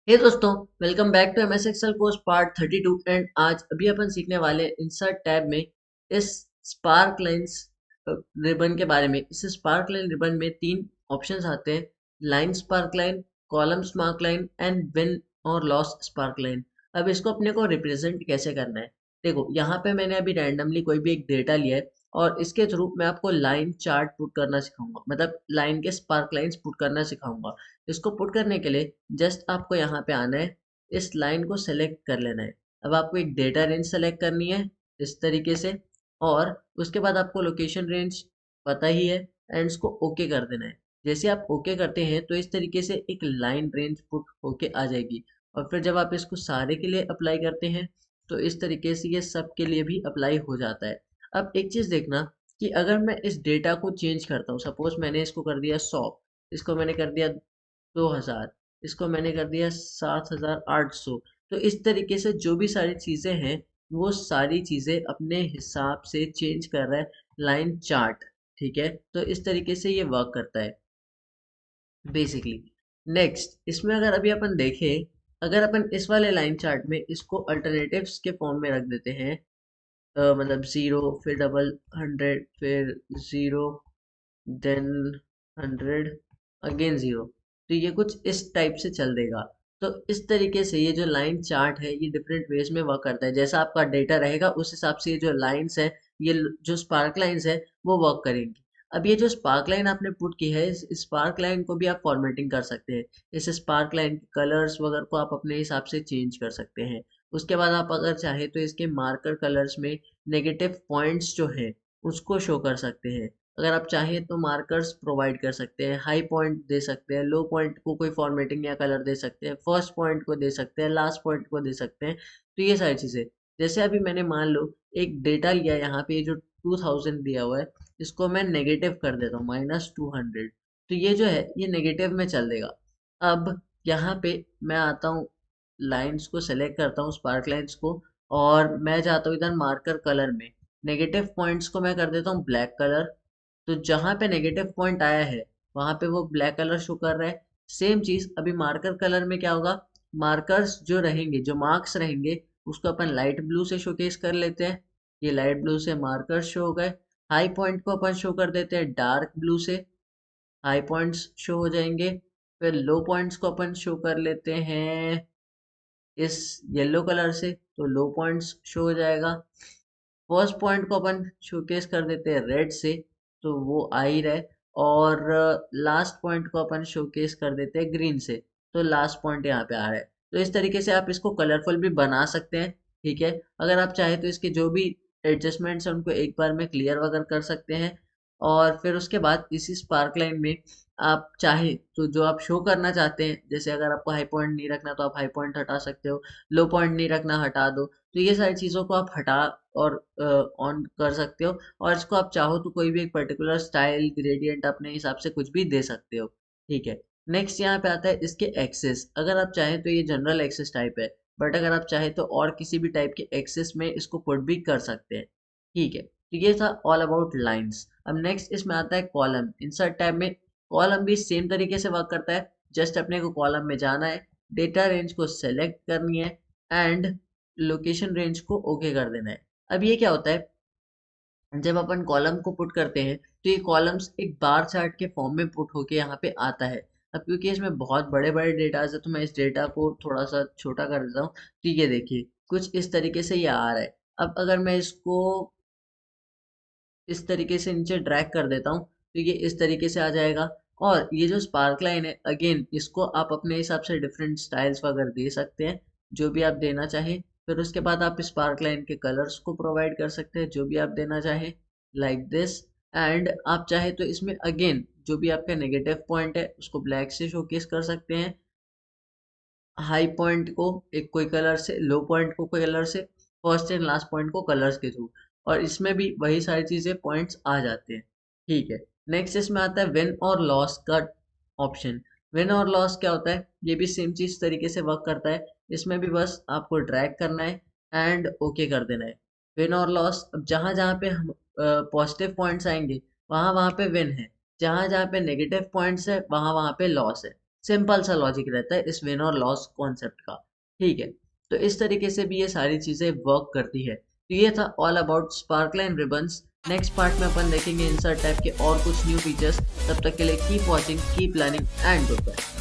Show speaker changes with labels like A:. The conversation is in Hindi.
A: हे दोस्तों, welcome back to MS Excel course part 32 and आज अभी अपन सीखने वाले इंसर्ट टैब में इस स्पार्क लाइंस रिबन के बारे में। इस स्पार्क लाइन रिबन में तीन ऑप्शंस आते हैं: line spark line, column spark line and win और लॉस स्पार्क लाइन। अब इसको अपने को रिप्रेजेंट कैसे करना है, देखो यहाँ पे मैंने अभी रैंडमली कोई भी एक डेटा लिया है और इसके थ्रू मैं आपको लाइन चार्ट पुट करना सिखाऊंगा, मतलब लाइन के स्पार्क लाइंस पुट करना सिखाऊंगा। इसको पुट करने के लिए जस्ट आपको यहाँ पे आना है, इस लाइन को सेलेक्ट कर लेना है। अब आपको एक डेटा रेंज सेलेक्ट करनी है इस तरीके से, और उसके बाद आपको लोकेशन रेंज पता ही है एंड इसको ओके कर देना है। जैसे आप ओके करते हैं तो इस तरीके से एक लाइन रेंज पुट होके आ जाएगी। और फिर जब आप इसको सारे के लिए अप्लाई करते हैं तो इस तरीके से ये सब के लिए भी अप्लाई हो जाता है। अब एक चीज़ देखना कि अगर मैं इस डेटा को चेंज करता हूँ, सपोज मैंने इसको कर दिया 100, इसको मैंने कर दिया 2000, इसको मैंने कर दिया 7800। तो इस तरीके से जो भी सारी चीज़ें हैं वो सारी चीज़ें अपने हिसाब से चेंज कर रहा है लाइन चार्ट। ठीक है, तो इस तरीके से ये वर्क करता है बेसिकली। नेक्स्ट इसमें अगर अभी अपन देखें, अगर अपन इस वाले लाइन चार्ट में इसको अल्टरनेटिव्स के फॉर्म में रख देते हैं, मतलब 0 फिर डबल 100 फिर 0 देन 100 अगेन 0, तो ये कुछ इस टाइप से चल देगा। तो इस तरीके से ये जो लाइन चार्ट है ये डिफरेंट वेज में वर्क करता है। जैसा आपका डेटा रहेगा उस हिसाब से ये जो लाइंस है, ये जो स्पार्क लाइंस है वो वर्क करेंगी। अब ये जो स्पार्क लाइन आपने पुट की है, इस स्पार्क लाइन को भी आप फॉर्मेटिंग कर सकते हैं। इस स्पार्क लाइन के कलर्स वगैरह को आप अपने हिसाब से चेंज कर सकते हैं। उसके बाद आप अगर चाहे तो इसके मार्कर कलर्स में नेगेटिव पॉइंट्स जो हैं उसको शो कर सकते हैं। अगर आप चाहें तो मार्कर्स प्रोवाइड कर सकते हैं, हाई पॉइंट दे सकते हैं, लो पॉइंट को कोई फॉर्मेटिंग या कलर दे सकते हैं, फर्स्ट पॉइंट को दे सकते हैं, लास्ट पॉइंट को दे सकते हैं। तो ये सारी चीज़ें, जैसे अभी मैंने मान लो एक डेटा लिया, यहाँ पे ये जो 2000 दिया हुआ है इसको मैं नेगेटिव कर देता हूँ -200, तो ये जो है ये नेगेटिव में चल देगा। अब यहाँ पे मैं आता हूँ, लाइंस को सेलेक्ट करता हूँ, स्पार्क लाइंस को, और मैं जाता हूँ इधर मार्कर कलर में। नेगेटिव पॉइंट्स को मैं कर देता हूँ ब्लैक कलर। तो जहाँ पे नेगेटिव पॉइंट आया है वहाँ पे वो ब्लैक कलर शो कर रहा है। सेम चीज़ अभी मार्कर कलर में क्या होगा, मार्कर्स जो रहेंगे, जो मार्क्स रहेंगे उसको अपन लाइट ब्लू से शोकेस कर लेते हैं। ये लाइट ब्लू से मार्कर्स शो हो गए। हाई पॉइंट को अपन शो कर देते हैं डार्क ब्लू से, हाई पॉइंट्स शो हो जाएंगे। फिर लो पॉइंट्स को अपन शो कर लेते हैं इस येलो कलर से, तो लो पॉइंट्स शो हो जाएगा। फर्स्ट पॉइंट को अपन शोकेस कर देते हैं रेड से, तो वो आ ही रहा है। और लास्ट पॉइंट को अपन शोकेस कर देते हैं ग्रीन से, तो लास्ट पॉइंट यहाँ पे आ रहा है। तो इस तरीके से आप इसको कलरफुल भी बना सकते हैं। ठीक है, अगर आप चाहें तो इसके जो भी एडजस्टमेंट्स हैं उनको एक बार में क्लियर वगैरह कर सकते हैं। और फिर उसके बाद इसी स्पार्क लाइन में आप चाहें तो जो आप शो करना चाहते हैं, जैसे अगर आपको हाई पॉइंट नहीं रखना तो आप हाई पॉइंट हटा सकते हो, लो पॉइंट नहीं रखना हटा दो। तो ये सारी चीज़ों को आप हटा और ऑन कर सकते हो। और इसको आप चाहो तो कोई भी एक पर्टिकुलर स्टाइल ग्रेडियंट अपने हिसाब से कुछ भी दे सकते हो। ठीक है, नेक्स्ट यहाँ पे आता है इसके एक्सेस। अगर आप चाहें तो ये जनरल एक्सेस टाइप है, बट अगर आप चाहें तो और किसी भी टाइप के एक्सेस में इसको पुट भी कर सकते हैं। ठीक है, तो ये था ऑल अबाउट लाइंस। अब नेक्स्ट इसमें आता है कॉलम। इंसर्ट टैब में कॉलम भी सेम तरीके से वर्क करता है। जस्ट अपने को कॉलम में जाना है, डेटा रेंज को सेलेक्ट करनी है एंड लोकेशन रेंज को ओके कर देना है। अब ये क्या होता है, जब अपन कॉलम को पुट करते हैं तो ये कॉलम्स एक बार चार्ट के फॉर्म में पुट होके यहाँ पे आता है। अब क्योंकि इसमें बहुत बड़े बड़े डेटाज है तो मैं इस डेटा को थोड़ा सा छोटा कर देता हूँ। तो ये देखिए कुछ इस तरीके से ये आ रहा है। अब अगर मैं इसको इस तरीके से नीचे ड्रैग कर देता हूँ तो ये इस तरीके से आ जाएगा। और ये जो स्पार्क लाइन है अगेन इसको आप अपने हिसाब से डिफरेंट स्टाइल्स वगैरह दे सकते हैं, जो भी आप देना चाहें। फिर उसके बाद आप स्पार्क लाइन के कलर्स को प्रोवाइड कर सकते हैं जो भी आप देना चाहें, लाइक दिस। एंड आप चाहे तो इसमें अगेन जो भी आपका नेगेटिव पॉइंट है उसको ब्लैक से शोकेस कर सकते हैं, हाई पॉइंट को एक कोई कलर से, लो पॉइंट को कोई कलर से, फर्स्ट एंड लास्ट पॉइंट को कलर्स के थ्रू। और इसमें भी वही सारी चीज़ें पॉइंट्स आ जाते हैं। ठीक है, नेक्स्ट इसमें आता है विन और लॉस का ऑप्शन। विन और लॉस क्या होता है, ये भी सेम चीज़ तरीके से वर्क करता है। इसमें भी बस आपको ड्रैग करना है एंड ओके कर देना है। विन और लॉस, अब जहाँ जहाँ पे हम पॉजिटिव पॉइंट्स आएंगे वहाँ वहाँ पे विन है, जहाँ जहाँ पे नेगेटिव पॉइंट्स है वहाँ वहाँ पे लॉस है। सिंपल सा लॉजिक रहता है इस विन और लॉस कॉन्सेप्ट का। ठीक है, तो इस तरीके से भी ये सारी चीज़ें वर्क करती है। तो ये था all about sparkline ribbons. Next part में अपन देखेंगे इंसर्ट टाइप के और कुछ न्यू फीचर्स। तब तक के लिए keep watching, keep learning and good bye.